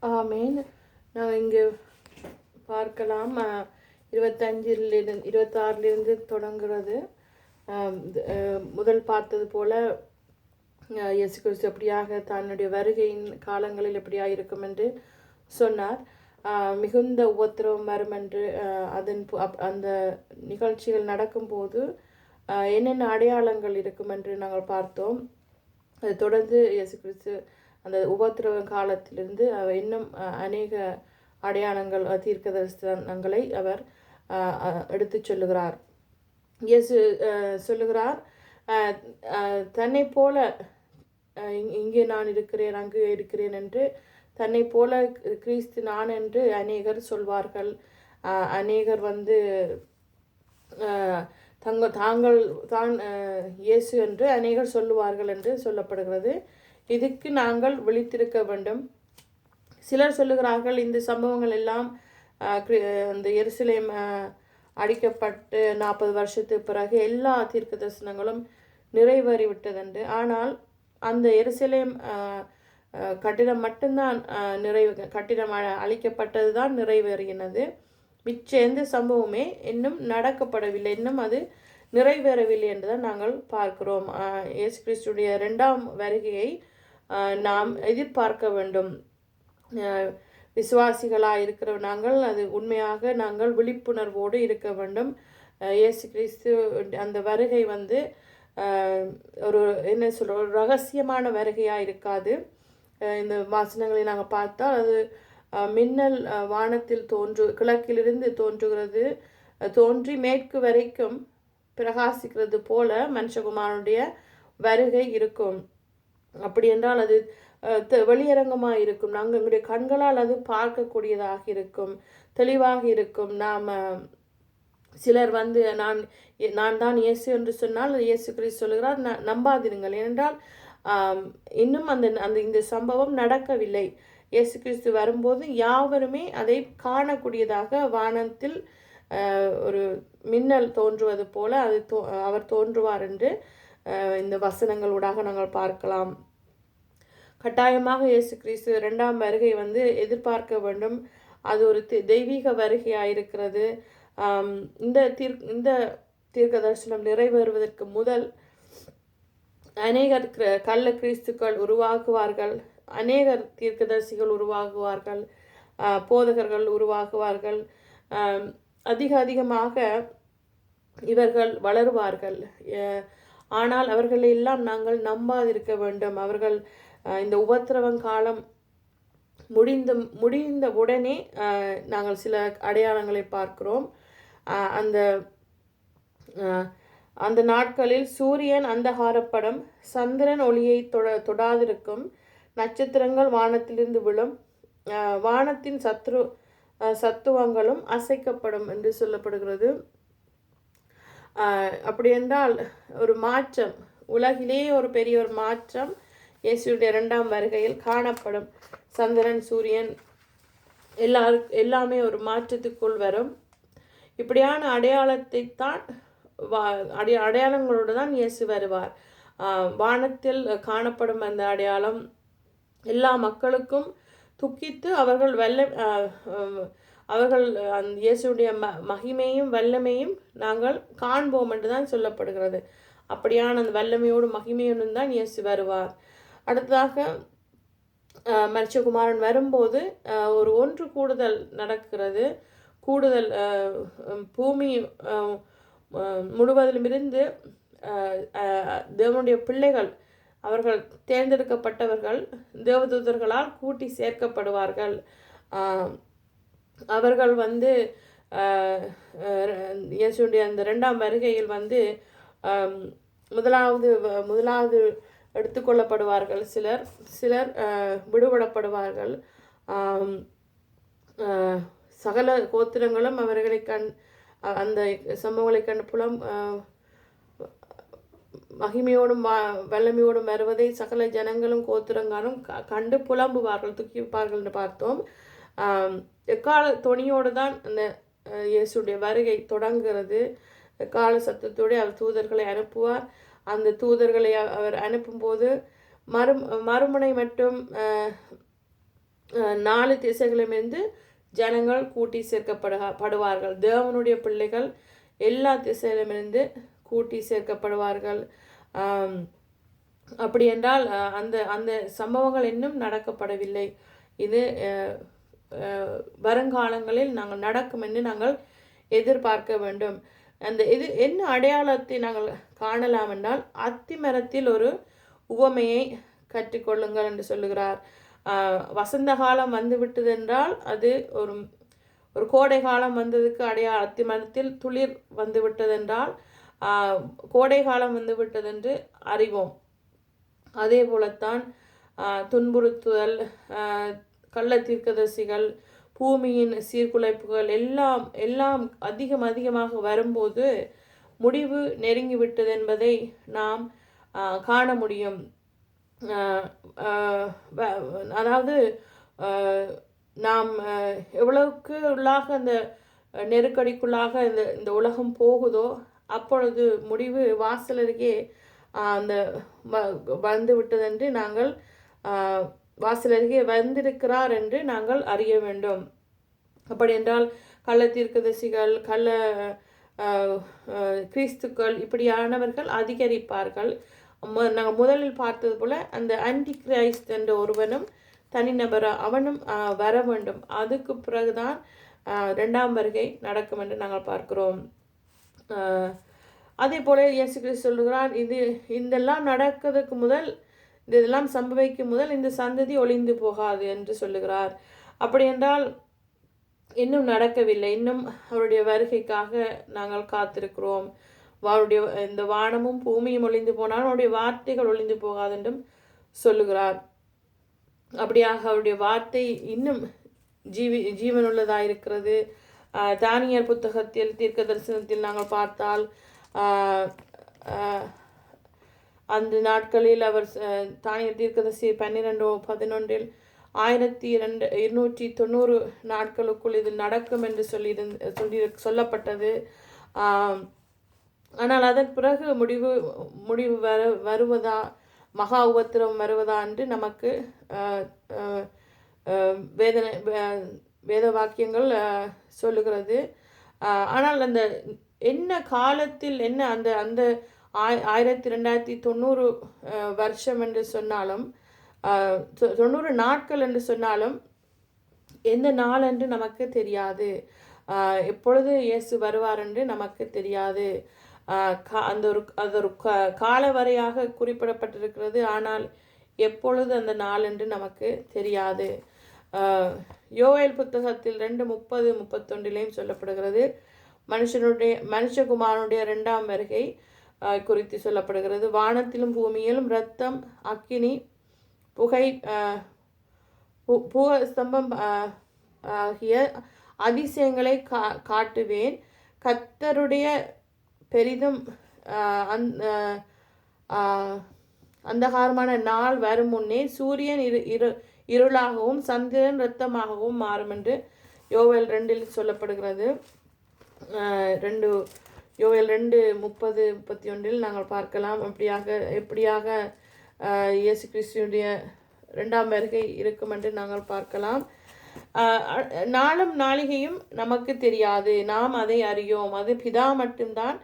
ஆமேன். நாங்கள் இங்கே பார்க்கலாம் 26லிருந்து தொடங்குறது. முதல் பார்த்தது போல இயேசு கிறிஸ்து எப்படியாக தன்னுடைய வருகையின் காலங்களில் எப்படியாக இருக்கும் என்று சொன்னார். மிகுந்த உபத்திரவம் வரும் என்று அந்த நிகழ்ச்சிகள் நடக்கும்போது என்னென்ன அடையாளங்கள் இருக்கும் என்று நாங்கள் பார்த்தோம். அதை தொடர்ந்து இயேசு கிறிஸ்து அந்த உபத்திரவ காலத்திலிருந்து இன்னும் அநேக அடையாளங்கள் தீர்க்க தரிசனங்களை அவர் எடுத்து சொல்லுகிறார். இயேசு சொல்லுகிறார், தன்னை போல இங்கே நான் இருக்கிறேன், அங்கு இருக்கிறேன் என்று தன்னை போல கிறிஸ்து நான் என்று அநேகர் சொல்வார்கள். அநேகர் வந்து தாங்கள் தான் இயேசு என்று அநேகர் சொல்லுவார்கள் என்று சொல்லப்படுகிறது. இதுக்கு நாங்கள் விழித்திருக்க வேண்டும். சிலர் சொல்லுகிறார்கள், இந்த சம்பவங்கள் எல்லாம் இந்த எருசலேம் அடிக்கப்பட்டு 40 வருஷத்துக்கு பிறகு எல்லா தீர்க்க தரிசனங்களும் நிறைவேறிவிட்டதென்று. ஆனால் அந்த எருசலேம் கட்டிடம் மட்டும்தான் கட்டிடம் அழிக்கப்பட்டது தான் நிறைவேறினது. மிச்ச எந்த சம்பவமே இன்னும் நடக்கப்படவில்லை, இன்னும் அது நிறைவேறவில்லை என்றுதான் நாங்கள் பார்க்கிறோம். இயேசு கிறிஸ்துடைய 2ஆம் வருகையை நாம் எதிர்பார்க்க வேண்டும். விசுவாசிகளாக இருக்கிற நாங்கள் அது உண்மையாக நாங்கள் விழிப்புணர்வோடு இருக்க வேண்டும். இயேசு கிறிஸ்து அந்த வருகை வந்து ஒரு என்ன சொல்ற ஒரு ரகசியமான வருகையாக இருக்காது. இந்த வாசனங்களை நாங்கள் பார்த்தால் அது மின்னல் வானத்தில் கிழக்கிலிருந்து தோன்றுகிறது, தோன்றி மேற்கு வரைக்கும் பிரகாசிக்கிறது போல மனுஷகுமாரனுடைய வருகை இருக்கும். அப்படி என்றால் அது வெளியரங்கமாக இருக்கும். நாங்கள் எங்களுடைய கண்களால் அது பார்க்கக்கூடியதாக இருக்கும், தெளிவாக இருக்கும். நாம் சிலர் வந்து நான் தான் இயேசு என்று சொன்னால் இயேசு கிறிஸ்து சொல்லுகிறார், நம்பாதிருங்கள். ஏனென்றால் இன்னும் இந்த சம்பவம் நடக்கவில்லை. இயேசு கிறிஸ்து வரும்போது யாவருமே அதை காணக்கூடியதாக வானத்தில் ஒரு மின்னல் தோன்றுவது போல அவர் தோன்றுவார் என்று இந்த வசனங்களூடாக நாங்கள் பார்க்கலாம். கட்டாயமாக இயேசு கிறிஸ்து 2ஆம் வருகை வந்து எதிர்பார்க்க வேண்டும். அது ஒரு தெய்வீக வருகையாக இருக்கிறது. இந்த தீர்க்க தரிசனம் நிறைவேறுவதற்கு முதல் அநேகர் கள்ள கிறிஸ்துக்கள் உருவாகுவார்கள், அநேகர் தீர்க்கதரிசிகள் உருவாகுவார்கள், போதகர்கள் உருவாகுவார்கள். அதிகமாக இவர்கள் வளருவார்கள். ஆனால் அவர்களை எல்லாம் நாங்கள் நம்பாதிருக்க வேண்டும். அவர்கள் இந்த உபத்திரவம் காலம் முடிந்த உடனே நாங்கள் சில அடையாளங்களை பார்க்கிறோம். அந்த நாட்களில் சூரியன் அந்தகாரப்படும், சந்திரன் ஒளியை தொடாதிருக்கும், நட்சத்திரங்கள் வானத்திலிருந்து விழும், வானத்தின் சத்துவங்களும் அசைக்கப்படும் என்று சொல்லப்படுகிறது. அப்படி என்றால் ஒரு மாற்றம், உலகிலே ஒரு பெரிய ஒரு மாற்றம் இயேசுடைய 2ஆம் வருகையில் காணப்படும். சந்திரன் சூரியன் எல்லாமே ஒரு மாற்றத்துக்குள் வரும். இப்படியான அடையாளத்தை தான் அடையாளங்களோடு தான் இயேசு வருவார். வானத்தில் காணப்படும் அந்த அடையாளம் எல்லா மக்களுக்கும் துக்கித்து அவர்கள் அந்த இயேசுடைய மகிமையும் வல்லமையும் நாங்கள் காண்போம் என்று தான் சொல்லப்படுகிறது. அப்படியான அந்த வல்லமையோடு மகிமையோடு தான் இயேசு வருவார். அடுத்ததாக மனுஷகுமாரன் வரும்போது ஒரு ஒன்று கூடுதல் நடக்கிறது. கூடுதல் பூமி முழுவதிலுமிருந்து தேவனுடைய பிள்ளைகள், அவர்கள் தேர்ந்தெடுக்கப்பட்டவர்கள் தேவதூதர்களால் கூட்டி சேர்க்கப்படுவார்கள். அவர்கள் வந்து இயேசுடைய அந்த 2ஆம் வருகையில் வந்து முதலாவது எடுத்துக்கொள்ளப்படுவார்கள். சிலர் விடுபடப்படுவார்கள். சகல கோத்திரங்களும் அவர்களை அந்த சம்பவங்களை கண்டு மகிமையோடும் வல்லமையோடும் வருவதை சகல ஜனங்களும் கோத்திரங்களும் கண்டு புலம்புவார்கள், துக்கிப்பார்கள் என்று பார்த்தோம். எக்கால தொனியோடு தான் அந்த இயேசுடைய வருகை தொடங்குகிறது. எக்கால சத்தத்தோடு அவர் தூதர்களை அனுப்புவார். அந்த தூதர்களை அவர் அனுப்பும்போது மறுமுனை மட்டும் 4 திசைகளிலிருந்து ஜனங்கள் கூட்டி சேர்க்கப்படுவார்கள். தேவனுடைய பிள்ளைகள் எல்லா திசையிலுமிருந்து கூட்டி சேர்க்கப்படுவார்கள். அப்படி என்றால் அந்த அந்த சம்பவங்கள் இன்னும் நடக்கப்படவில்லை. இது வருங்காலங்களில் நாங்கள் நடக்கும் என்று நாங்கள் எதிர்பார்க்க வேண்டும். அந்த இது என்ன அடையாளத்தை நாங்கள் காணலாம் என்றால், அத்திமரத்தில் ஒரு உவமையை கற்றுக்கொள்ளுங்கள் என்று சொல்லுகிறார். வசந்த காலம் வந்து விட்டது என்றால் அது ஒரு ஒரு கோடை காலம் வந்ததுக்கு அத்திமரத்தில் துளிர் வந்து விட்டதென்றால் கோடை காலம் வந்து விட்டதென்று அறிவோம். அதே போலத்தான் துன்புறுத்துதல், கள்ள தீர்க்கதரிசிகள், பூமியின் சீர்குலைப்புகள் எல்லாம் அதிகமாக வரும்போது முடிவு நெருங்கிவிட்டது என்பதை நாம் காண முடியும். அதாவது நாம் எவ்வளவுக்கு உள்ளாக அந்த நெருக்கடிக்குள்ளாக இந்த உலகம் போகுதோ அப்பொழுது முடிவு வாசலருகே அந்த வந்து விட்டதென்று நாங்கள் வாசலருகே வந்திருக்கிறார் என்று நாங்கள் அறிய வேண்டும். அப்படி என்றால் கள்ள தீர்க்கதரிசிகள், கள்ள கிறிஸ்துக்கள் இப்படியானவர்கள் அதிகரிப்பார்கள். நாங்கள் முதலில் பார்த்தது போல அந்த ஆன்டி கிரைஸ்ட் என்ற ஒருவனும் தனிநபர் அவனும் வர வேண்டும். அதுக்கு பிறகுதான் 2ஆம் வருகை நடக்கும் என்று நாங்கள் பார்க்கிறோம். அதே போல இயேசு கிறிஸ்து சொல்லுகிறார், இதெல்லாம் நடக்கிறதுக்கு முதல், இதெல்லாம் சம்பவிக்கும் முதல் இந்த சந்ததி ஒளிந்து போகாது என்று சொல்லுகிறார். அப்படி என்றால் இன்னும் நடக்கவில்லை. இன்னும் அவருடைய வருகைக்காக நாங்கள் காத்திருக்கிறோம். அவருடைய இந்த வானமும் பூமியும் ஒளிந்து போனால் அவருடைய வார்த்தைகள் ஒளிந்து போகாது என்றும் சொல்லுகிறார். அப்படியாக அவருடைய வார்த்தை இன்னும் ஜீவனுள்ளதாயிருக்கிறது. தானியேல் புத்தகத்தில் தீர்க்க தரிசனத்தில் நாங்கள் பார்த்தால் அந்த நாட்களில் அவர் தானியேல் தீர்க்கதரிசி 12:11 1290 நாட்களுக்குள் இது நடக்கும் என்று சொல்லப்பட்டது. ஆனால் அதன் பிறகு முடிவு வருவதா, மகா உபத்திரம் வருவதா என்று நமக்கு வேத வாக்கியங்கள் சொல்லுகிறது. ஆனால் அந்த என்ன காலத்தில் என்ன அந்த அந்த 1290 வருஷம் என்று சொன்னாலும் 90 நாட்கள் என்று சொன்னாலும் எந்த நாள் என்று நமக்கு தெரியாது. எப்பொழுது இயேசு வருவார் என்று நமக்கு தெரியாது. அது ஒரு கால வரையாக குறிப்பிடப்பட்டிருக்கிறது. ஆனால் எப்பொழுது அந்த நாள் என்று நமக்கு தெரியாது. யோவேல் புத்தகத்தில் 2:30-31 சொல்லப்படுகிறது. மனுஷகுமாரனுடைய 2ஆம் வருகை குறித்து சொல்லப்படுகிறது. வானத்திலும் பூமியிலும் இரத்தம், அக்கினி, புகை, ஸ்தம்பம் ஆகிய அதிசயங்களை காட்டுவேன். கர்த்தருடைய பெரிதும் அந்தகாரமான நாள் வரும் முன்னே சூரியன் இருளாகவும் சந்திரன் இரத்தமாகவும் மாறும் என்று யோவேல் 2 சொல்லப்படுகிறது. யோவேல் 2:30-31 நாங்கள் பார்க்கலாம். எப்படியாக இயேசு கிறிஸ்துடைய 2ஆம் வருகை இருக்கும் என்று நாங்கள் பார்க்கலாம். நாளும் நாளிகையும் நமக்கு தெரியாது, நாம் அதை அறியோம். அது பிதா மட்டும்தான்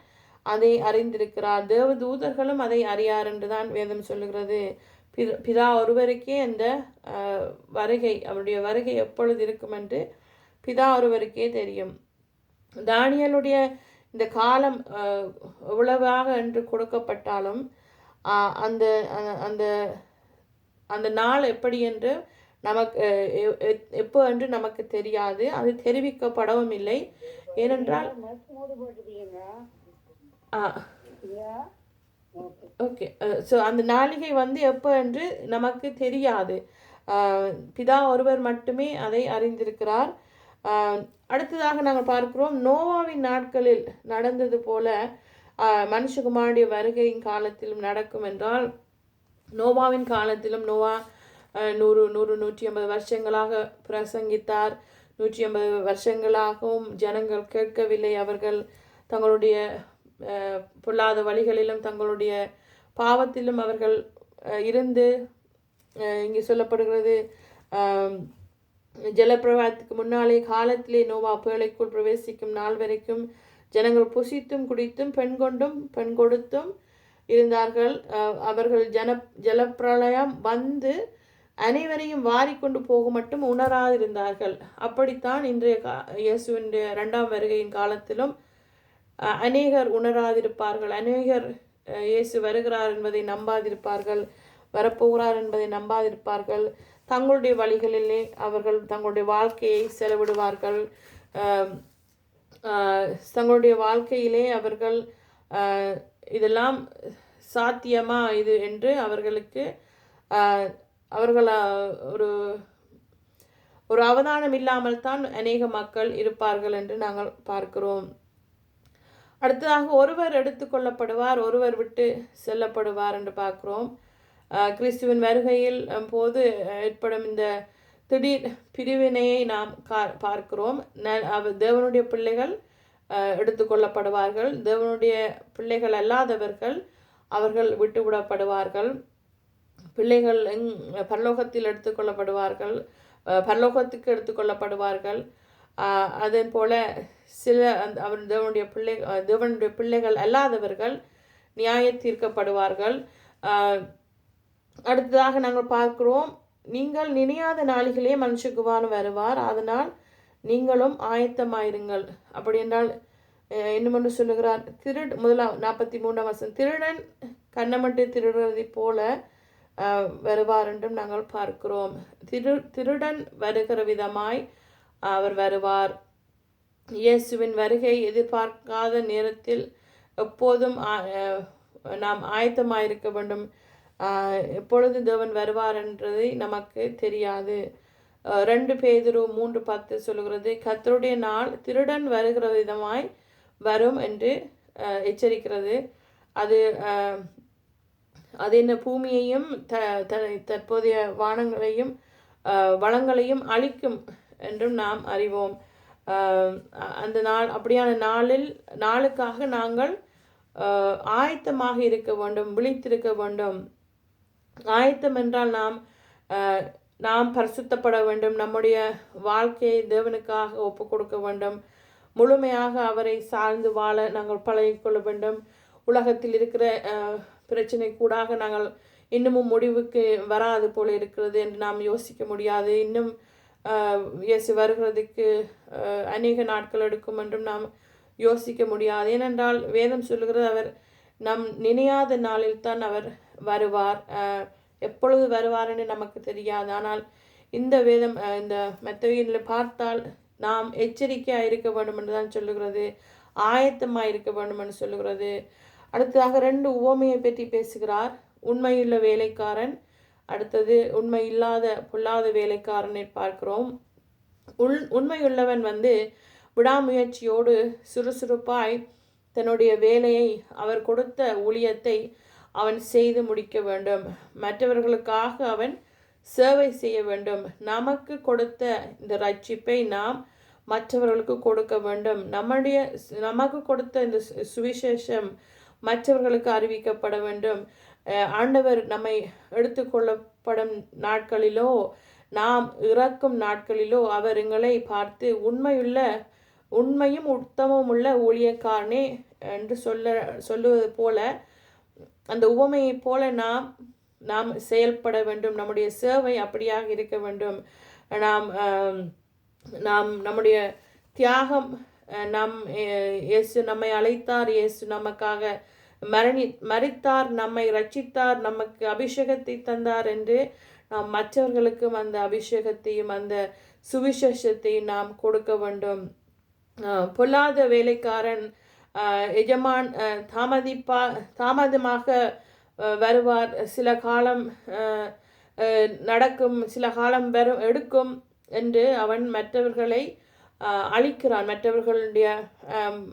அதை அறிந்திருக்கிறார். தேவதூதர்களும் அதை அறியார் என்றுதான் வேதம் சொல்லுகிறது. பிதா ஒருவருக்கே அந்த வருகை, அவருடைய வருகை எப்பொழுது இருக்கும் என்று பிதா ஒருவருக்கே தெரியும். தானியேலுடைய இந்த காலம் எவ்வளவாக என்று கொடுக்கப்பட்டாலும் அந்த அந்த அந்த நாள் எப்படி என்று நமக்கு எப்போ என்று நமக்கு தெரியாது. அது தெரிவிக்கப்படவும் இல்லை. ஏனென்றால் ஓகே, ஸோ அந்த நாளிகை எப்போ என்று நமக்கு தெரியாது. பிதா ஒருவர் மட்டுமே அதை அறிந்திருக்கிறார். அடுத்ததாக நாங்கள் பார்க்கிறோம், நோவாவின் நாட்களில் நடந்தது போல மனுஷகுமாரனுடைய வருகையின் காலத்திலும் நடக்கும் என்றால், நோவாவின் காலத்திலும் நோவா 150 வருஷங்களாக பிரசங்கித்தார். 150 வருஷங்களாகவும் ஜனங்கள் கேட்கவில்லை. அவர்கள் தங்களுடைய பொல்லாத வழிகளிலும் தங்களுடைய பாவத்திலும் அவர்கள் இருந்து, இங்கே சொல்லப்படுகிறது, ஜலப்பிரவாகத்துக்கு முன்னாலே காலத்திலே நோவா பேழைக்குள் பிரவேசிக்கும் நாள் வரைக்கும் ஜனங்கள் புசித்தும் குடித்தும் பெண் கொடுத்தும் இருந்தார்கள். அவர்கள் ஜலப்பிரளயம் வந்து அனைவரையும் வாரிக்கொண்டு போக மட்டும் உணராதிருந்தார்கள். அப்படித்தான் இன்றைய இயேசுவின் 2ஆம் வருகையின் காலத்திலும் அநேகர் உணராதிருப்பார்கள். அநேகர் இயேசு வருகிறார் என்பதை நம்பாதிருப்பார்கள், வரப்போகிறார் என்பதை நம்பாதிருப்பார்கள். தங்களுடைய வழிகளிலே அவர்கள் தங்களுடைய வாழ்க்கையை செலவிடுவார்கள். தங்களுடைய வாழ்க்கையிலே அவர்கள் இதெல்லாம் சாத்தியமா இது என்று அவர்களுக்கு அவர்கள் ஒரு அவதானம் இல்லாமல் தான் அநேக மக்கள் இருப்பார்கள் என்று நாங்கள் பார்க்கிறோம். அடுத்ததாக ஒருவர் எடுத்துக்கொள்ளப்படுவார், ஒருவர் விட்டு செல்லப்படுவார் என்று பார்க்கிறோம். கிறிஸ்துவின் வருகையில் போது ஏற்படும் இந்த திடீர் பிரிவினையை நாம் பார்க்கிறோம். தேவனுடைய பிள்ளைகள் எடுத்துக்கொள்ளப்படுவார்கள், தேவனுடைய பிள்ளைகள் அல்லாதவர்கள் அவர்கள் விட்டுவிடப்படுவார்கள். பிள்ளைகள் பரலோகத்தில் எடுத்துக்கொள்ளப்படுவார்கள், பரலோகத்துக்கு எடுத்துக்கொள்ளப்படுவார்கள். அதன் போல சில தேவனுடைய பிள்ளைகள் அல்லாதவர்கள் நியாய தீர்க்கப்படுவார்கள். அடுத்ததாக நாங்கள் பார்க்கிறோம், நீங்கள் நினையாத நாளிகளே மனுஷகுமாரன் வருவார், அதனால் நீங்களும் ஆயத்தமாயிருங்கள். அப்படி என்றால் இன்னும் சொல்லுகிறார், 43ஆம் வசனம், திருடன் கண்ணமட்டு திருடுறதை போல வருவார் என்றும் நாங்கள் பார்க்கிறோம். திருடன் வருகிற விதமாய் அவர் வருவார். இயேசுவின் வருகை எதிர்பார்க்காத நேரத்தில் எப்போதும் நாம் ஆயத்தமாயிருக்க வேண்டும். எப்பொழுது தேவன் வருவார் என்றதை நமக்கு தெரியாது. 2 பேதுரு 3:10 சொல்லுகிறது, கர்த்தருடைய நாள் திருடன் வருகிற விதமாய் வரும் என்று எச்சரிக்கிறது. அது என்ன பூமியையும் தற்போதைய வானங்களையும் வளங்களையும் அழிக்கும் என்றும் நாம் அறிவோம். அந்த அப்படியான நாளுக்காக நாங்கள் ஆயத்தமாக இருக்க வேண்டும், விழித்திருக்க வேண்டும். ஆயத்தம் என்றால் நாம் பரிசுத்தப்பட வேண்டும், நம்முடைய வாழ்க்கையை தேவனுக்காக ஒப்பு கொடுக்க வேண்டும், முழுமையாக அவரை சார்ந்து வாழ நாங்கள் பழகிக்கொள்ள வேண்டும். உலகத்தில் இருக்கிற பிரச்சனை கூடாக நாங்கள் இன்னமும் முடிவுக்கு வராது போல இருக்கிறது என்று நாம் யோசிக்க முடியாது. இன்னும் இயேசு வருகிறதுக்கு அநேக நாட்கள் எடுக்கும் என்றும் நாம் யோசிக்க முடியாது. ஏனென்றால் வேதம் சொல்லுகிறது, அவர் நம் நினையாத நாளில் தான் அவர் வருவார். எப்பொழுது வருவார் என்று நமக்கு தெரியாது. ஆனால் இந்த வேதம் இந்த மத்தேயுவில் பார்த்தால் நாம் எச்சரிக்கையாக இருக்க வேண்டும் என்று தான் சொல்லுகிறது, ஆயத்தமாக இருக்க வேண்டும் என்று சொல்லுகிறது. அடுத்ததாக 2 உவமையை பற்றி பேசுகிறார். உண்மையுள்ள வேலைக்காரன், அடுத்தது உண்மை இல்லாத பொல்லாத வேலைக்காரனை பார்க்கிறோம். உண்மையுள்ளவன் விடாமுயற்சியோடு சுறுசுறுப்பாய் தன்னுடைய வேலையை, அவர் கொடுத்த ஊழியத்தை அவன் செய்து முடிக்க வேண்டும். மற்றவர்களுக்காக அவன் சேவை செய்ய வேண்டும். நமக்கு கொடுத்த இந்த ரட்சிப்பை நாம் மற்றவர்களுக்கு கொடுக்க வேண்டும். நமக்கு கொடுத்த இந்த சுவிசேஷம் மற்றவர்களுக்கு அறிவிக்கப்பட வேண்டும். ஆண்டவர் நம்மை எடுத்துக்கொள்ளப்படும் நாட்களிலோ நாம் இறக்கும் நாட்களிலோ அவர் எங்களை பார்த்து உண்மையும் உத்தமம் உள்ள ஊழியக்காரனே என்று சொல்லுவது போல, அந்த உவமையைப் போல நாம் செயல்பட வேண்டும். நம்முடைய சேவை அப்படியாக இருக்க வேண்டும். நாம் நம்முடைய தியாகம், இயேசு நம்மை அழைத்தார், இயேசு நமக்காக மரித்தார், நம்மை ரட்சித்தார், நமக்கு அபிஷேகத்தை தந்தார் என்று நாம் மற்றவர்களுக்கும் அந்த அபிஷேகத்தையும் அந்த சுவிசேஷத்தையும் நாம் கொடுக்க வேண்டும். பொல்லாத வேலைக்காரன் எஜமான் தாமதமாக வருவார், சில காலம் நடக்கும், சில காலம் எடுக்கும் என்று அவன் மற்றவர்களை அழிக்கிறான்.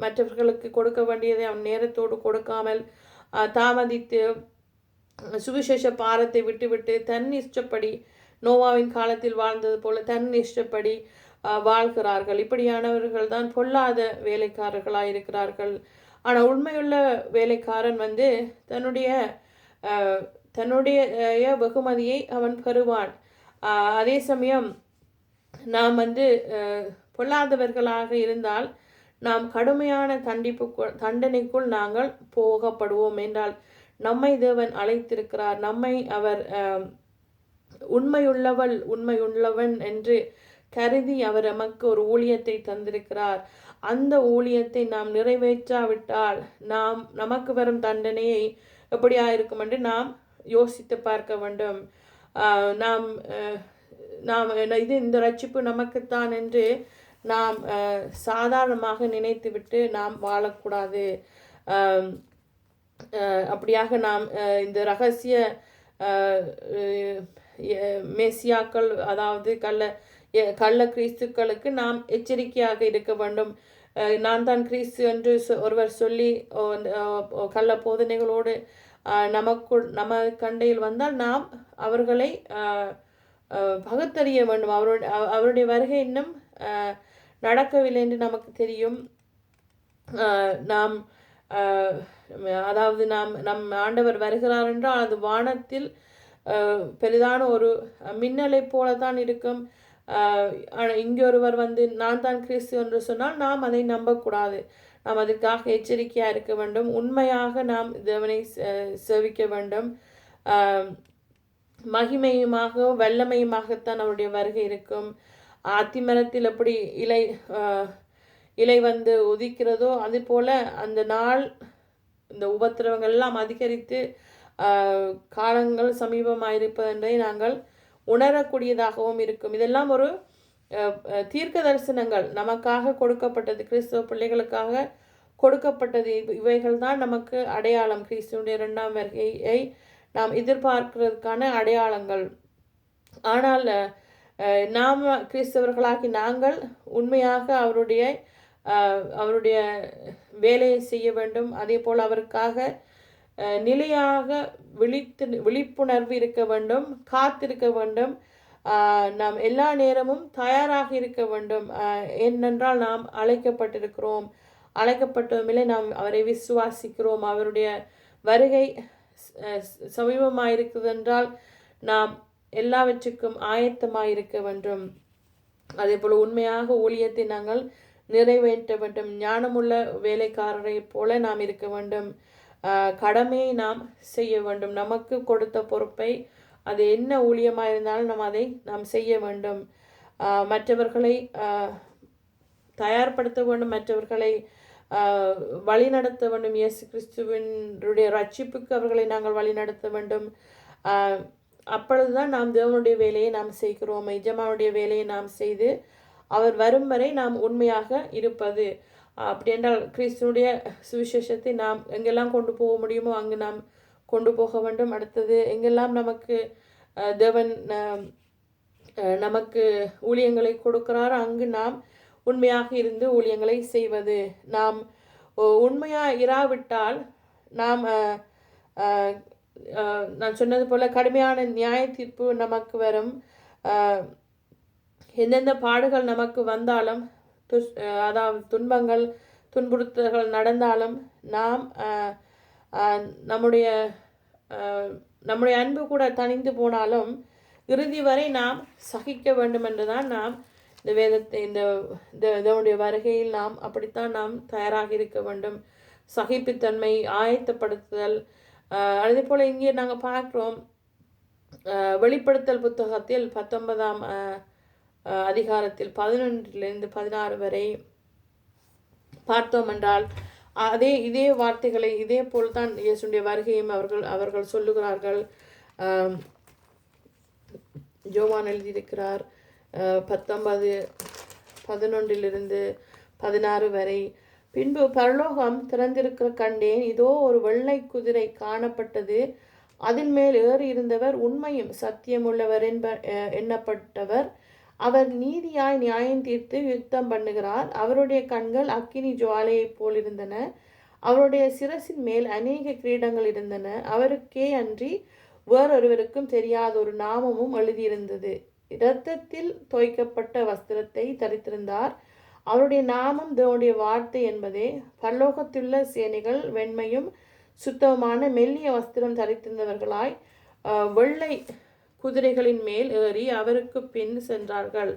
மற்றவர்களுக்கு கொடுக்க வேண்டியதை அவன் நேரத்தோடு கொடுக்காமல் தாமதித்து சுவிசேஷ பாரத்தை விட்டுவிட்டு தன் இஷ்டப்படி நோவாவின் காலத்தில் வாழ்ந்தது போல தன் இஷ்டப்படி வாழ்கிறார்கள். இப்படியானவர்கள் தான் பொல்லாத வேலைக்காரர்களாக இருக்கிறார்கள். ஆனால் உண்மையுள்ள வேலைக்காரன் தன்னுடைய வெகுமதியை அவன் பெறுவான். அதே சமயம் நாம் வந்து பொல்லாதவர்களாக இருந்தால் நாம் கடுமையான தண்டனைக்குள் நாங்கள் போகப்படுவோம் என்றால் நம்மை தேவன் அழைத்திருக்கிறார். நம்மை அவர் உண்மையுள்ளவன் என்று கருதி அவர் நமக்கு ஒரு ஊழியத்தை தந்திருக்கிறார். அந்த ஊழியத்தை நாம் நிறைவேற்றாவிட்டால் நமக்கு வரும் தண்டனையை எப்படியா இருக்கும் என்று நாம் யோசித்து பார்க்க வேண்டும். நாம் நாம் இந்த ரட்சிப்பு நமக்குத்தான் என்று நாம் சாதாரணமாக நினைத்துவிட்டு நாம் வாழக்கூடாது. அப்படியாக நாம் இந்த ரகசிய மேசியாக்கள், அதாவது கள்ள கிறிஸ்துக்களுக்கு நாம் எச்சரிக்கையாக இருக்க வேண்டும். நான் தான் கிறிஸ்து என்று ஒருவர் சொல்லி கள்ள போதனைகளோடு நம்ம கண்டையில் வந்தால் நாம் அவர்களை பகுத்தறிய வேண்டும். அவருடைய வருகை இன்னும் நடக்கவில்லை என்று நமக்கு தெரியும். அதாவது நம் ஆண்டவர் வருகிறார் என்றால் அது வானத்தில் பெரிதான ஒரு மின்னலை போல தான் இருக்கும். இங்கே ஒருவர் வந்து நான் தான் கிறிஸ்து என்று சொன்னால் நாம் அதை நம்பக்கூடாது. நாம் அதற்காக எச்சரிக்கையாக இருக்க வேண்டும். உண்மையாக நாம் தேவனை சேவிக்க வேண்டும். மகிமையுமாக வல்லமையுமாகத்தான் அவருடைய வருகை இருக்கும். அத்திமரத்தில் எப்படி இலை வந்து உதிக்கிறதோ அது போல அந்த நாள் இந்த உபத்திரவங்கள் எல்லாம் அதிகரித்து காலங்கள் சமீபமாக இருப்பதென்பதை நாங்கள் உணரக்கூடியதாகவும் இருக்கும். இதெல்லாம் ஒரு தீர்க்க தரிசனங்கள் நமக்காக கொடுக்கப்பட்டது, கிறிஸ்தவ பிள்ளைகளுக்காக கொடுக்கப்பட்டது. இவைகள் தான் நமக்கு அடையாளம். கிறிஸ்துவனுடைய 2ஆம் வருகையை நாம் எதிர்பார்க்கிறதுக்கான அடையாளங்கள். ஆனால் நாம் கிறிஸ்தவர்களாகி நாங்கள் உண்மையாக அவருடைய வேலையை செய்ய வேண்டும். அதே போல் அவருக்காக நிலையாக விழிப்புணர்வு இருக்க வேண்டும், காத்திருக்க வேண்டும். நாம் எல்லா நேரமும் தயாராக இருக்க வேண்டும். ஏனென்றால் நாம் அழைக்கப்பட்டிருக்கிறோம். அழைக்கப்பட்டதுமில்லை, நாம் அவரை விசுவாசிக்கிறோம். அவருடைய வருகை சமீபமாக இருக்குது என்றால் நாம் எல்லாவற்றுக்கும் ஆயத்தமாக இருக்க வேண்டும். அதே போல் உண்மையாக ஊழியத்தை நாங்கள் நிறைவேற்ற வேண்டும். ஞானமுள்ள வேலைக்காரரை போல நாம் இருக்க வேண்டும். கடமையை நாம் செய்ய வேண்டும். நமக்கு கொடுத்த பொறுப்பை, அது என்ன ஊழியமாக இருந்தாலும் நாம் செய்ய வேண்டும். மற்றவர்களை தயார்படுத்த வேண்டும், மற்றவர்களை வழிநடத்த வேண்டும். இயேசு கிறிஸ்துவினுடைய ரட்சிப்புக்கு அவர்களை நாங்கள் வழிநடத்த வேண்டும். அப்பொழுதுதான் நாம் தேவனுடைய வேலையை நாம் செய்கிறோம். எஜமானுடைய வேலையை நாம் செய்து அவர் வரும் வரை நாம் உண்மையாக இருப்பது. அப்படி என்றால் கிறிஸ்துவனுடைய சுவிசேஷத்தை நாம் எங்கெல்லாம் கொண்டு போக முடியுமோ அங்கு நாம் கொண்டு போக வேண்டும். அடுத்தது எங்கெல்லாம் தேவன் நமக்கு ஊழியங்களை கொடுக்கிறாரோ அங்கு நாம் உண்மையாக இருந்து ஊழியங்களை செய்வது. நாம் உண்மையாக இராவிட்டால் நான் சொன்னது போல கடுமையான நியாய தீர்ப்பு நமக்கு வரும். எந்தெந்த பாடுகள் நமக்கு வந்தாலும், அதாவது துன்பங்கள் துன்புறுத்தல்கள் நடந்தாலும் நாம் நம்முடைய அன்பு கூட தணிந்து போனாலும் இறுதி வரை நாம் சகிக்க வேண்டும் என்றுதான் நாம் இந்த வேதத்தை இதனுடைய வருகையில் நாம் அப்படித்தான் நாம் தயாராக இருக்க வேண்டும். சகிப்புத்தன்மை, ஆயத்தப்படுத்துதல். அதே போல் இங்கே நாங்கள் பார்க்குறோம், வெளிப்படுத்தல் புத்தகத்தில் 19ஆம் அதிகாரத்தில் 11 to 16 வரை பார்த்தோம் என்றால் இதே வார்த்தைகளை இதே போல்தான் இயேசுடைய வருகையும் அவர்கள் சொல்லுகிறார்கள். யோவான் எழுதியிருக்கிறார் 19:11 to 16 வரை. பின்பு பரலோகம் திறந்திருக்கிற கண்டேன், இதோ ஒரு வெள்ளை குதிரை காணப்பட்டது. அதன் மேல் ஏறி இருந்தவர் உண்மையும் சத்தியமுள்ளவர் எண்ணப்பட்டவர். அவர் நீதியாய் நியாயம் தீர்த்து யுத்தம் பண்ணுகிறார். அவருடைய கண்கள் அக்கினி ஜுவாலையைப் போல் இருந்தன. அவருடைய சிரசின் மேல் அநேக கிரீடங்கள் இருந்தன. அவருக்கே அன்றி வேறொருவருக்கும் தெரியாத ஒரு நாமமும் எழுதியிருந்தது. இரத்தத்தில் தோய்க்கப்பட்ட வஸ்திரத்தை தரித்திருந்தார். அவருடைய நாமம் தேவனுடைய வார்த்தை என்பதே. பரலோகத்துள்ள சேனைகள் வெண்மையும் சுத்தமான மெல்லிய வஸ்திரம் தரித்திருந்தவர்களாய் வெள்ளை குதிரைகளின் மேல் ஏறி அவருக்கு பின் சென்றார்கள்.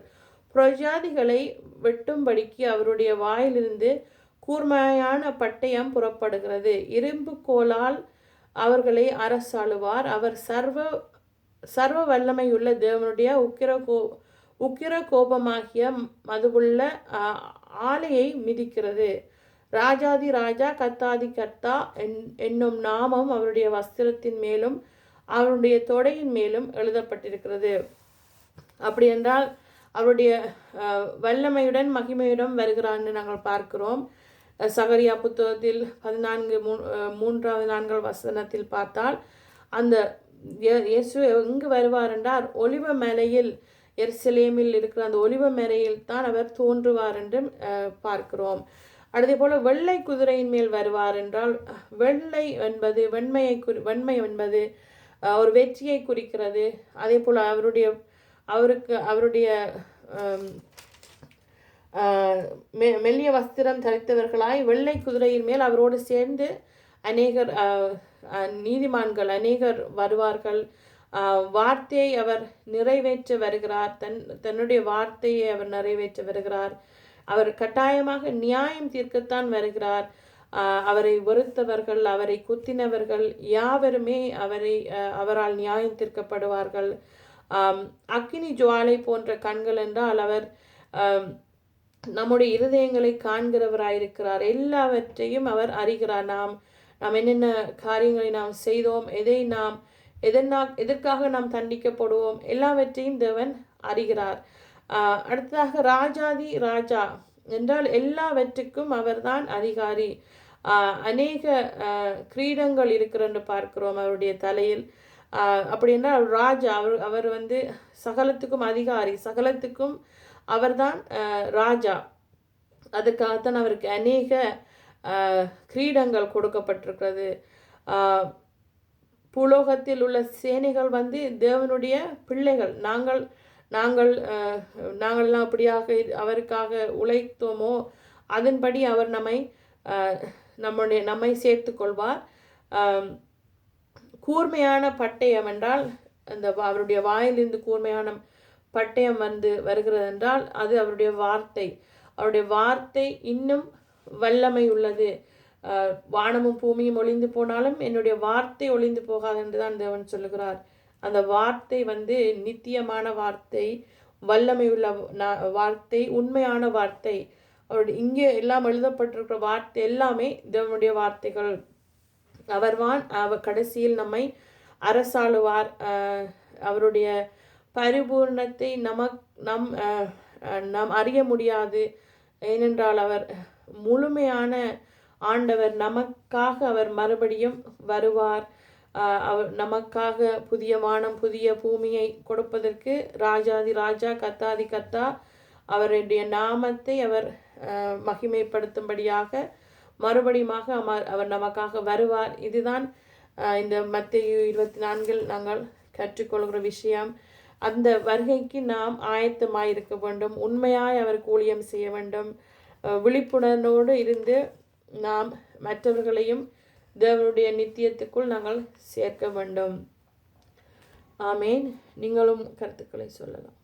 பிரஜாதிகளை வெட்டும்படிக்கு அவருடைய வாயிலிருந்து கூர்மையான பட்டயம் புறப்படுகிறது. இரும்பு கோலால் அவர்களை அரசாளுவார். அவர் சர்வ வல்லமையுள்ள தேவனுடைய உக்கிர கோபமாகிய மதுவுள்ள ஆலையை மிதிக்கிறது. ராஜாதி ராஜா கத்தாதி கர்த்தா என்னும் நாமம் அவருடைய வஸ்திரத்தின் மேலும் அவருடைய தொடையின் மேலும் எழுதப்பட்டிருக்கிறது. அப்படி என்றால் அவருடைய வல்லமையுடன் மகிமையுடன் வருகிறான்னு நாங்கள் பார்க்கிறோம். சகரியா புத்தகத்தில் 14:3-4 வசனத்தில் பார்த்தால் அந்த இயேசு எங்கு வருவார் என்றால் ஒலிவ மலையில், எருசலேமில் இருக்கிற அந்த ஒலிவ மலையில் தான் அவர் தோன்றுவார் என்று பார்க்கிறோம். அதே போல வெள்ளை குதிரையின் மேல் வருவார் என்றால் வெள்ளை என்பது வெண்மை என்பது ஒரு வெற்றியை குறிக்கிறது. அதே போல் அவருடைய மெல்லிய வஸ்திரம் தரித்தவர்களாய் வெள்ளை குதிரையின் மேல் அவரோடு சேர்ந்து அநேகர் நீதிமான்கள் அநேகர் வருவார்கள். வார்த்தையை அவர் நிறைவேற்ற வருகிறார். தன்னுடைய வார்த்தையை அவர் நிறைவேற்ற வருகிறார். அவர் கட்டாயமாக நியாயம் தீர்க்கத்தான் வருகிறார். அவரை வெறுத்தவர்கள், அவரை குத்தினவர்கள் யாவருமே அவரால் நியாயம் தீர்க்கப்படுவார்கள். அக்கினி ஜுவாலை போன்ற கண்கள் என்றால் அவர் நம்முடைய இருதயங்களை காண்கிறவராயிருக்கிறார். எல்லாவற்றையும் அவர் அறிகிறார். நாம் என்னென்ன காரியங்களை நாம் செய்தோம், எதற்காக நாம் தண்டிக்கப்படுவோம், எல்லாவற்றையும் தேவன் அறிகிறார். அடுத்ததாக ராஜாதி ராஜா என்றால் எல்லாவற்றுக்கும் அவர்தான் அதிகாரி. அநேக கிரீடங்கள் இருக்கிறன்னு பார்க்கிறோம் அவருடைய தலையில். அப்படி என்றால் ராஜா அவர் சகலத்துக்கும் அதிகாரி, சகலத்துக்கும் அவர்தான் ராஜா. அதுக்காகத்தான் அவருக்கு அநேக கிரீடங்கள் கொடுக்கப்பட்டிருக்கிறது. பூலோகத்தில் உள்ள சேனைகள் தேவனுடைய பிள்ளைகள். நாங்கள்லாம் அப்படியாக அவருக்காக உழைத்தோமோ அதன்படி அவர் நம்மை சேர்த்து கொள்வார். கூர்மையான பட்டயம் என்றால் அவருடைய வாயிலிருந்து கூர்மையான பட்டயம் வருகிறது என்றால் அது அவருடைய வார்த்தை. அவருடைய வார்த்தை இன்னும் வல்லமை உள்ளது. வானமும் பூமியும் ஒளிந்து போனாலும் என்னுடைய வார்த்தை ஒளிந்து போகாது என்றுதான் தேவன் சொல்லுகிறார். அந்த வார்த்தை நித்தியமான வார்த்தை, வல்லமை உள்ள வார்த்தை, உண்மையான வார்த்தை. அவருடைய இங்கே எல்லாம் எழுதப்பட்டிருக்கிற வார்த்தை எல்லாமே தேவனுடைய வார்த்தைகள். அவர் கடைசியில் நம்மை அரசாளுவார். அவருடைய பரிபூர்ணத்தை நாம் அறிய முடியாது. ஏனென்றால் அவர் முழுமையான ஆண்டவர். நமக்காக அவர் மறுபடியும் வருவார். அவர் நமக்காக புதிய வானம் புதிய பூமியை கொடுப்பதற்கு ராஜாதி ராஜா கத்தாதி கத்தா அவருடைய நாமத்தை அவர் மகிமைப்படுத்தும்படியாக மறுபடியுமாக அவர் நமக்காக வருவார். இதுதான் இந்த மத்தேயு 24 நாங்கள் கற்றுக்கொள்கிற விஷயம். அந்த வருகைக்கு நாம் ஆயத்தமாயிருக்க வேண்டும். உண்மையாய் அவருக்கு ஊழியம் செய்ய வேண்டும். விழிப்புணர்வோடு இருந்து நாம் மற்றவர்களையும் தேவனுடைய நித்தியத்துக்குள் நாங்கள் சேர்க்க வேண்டும். ஆமேன். நீங்களும் கருத்துக்களை சொல்லலாம்.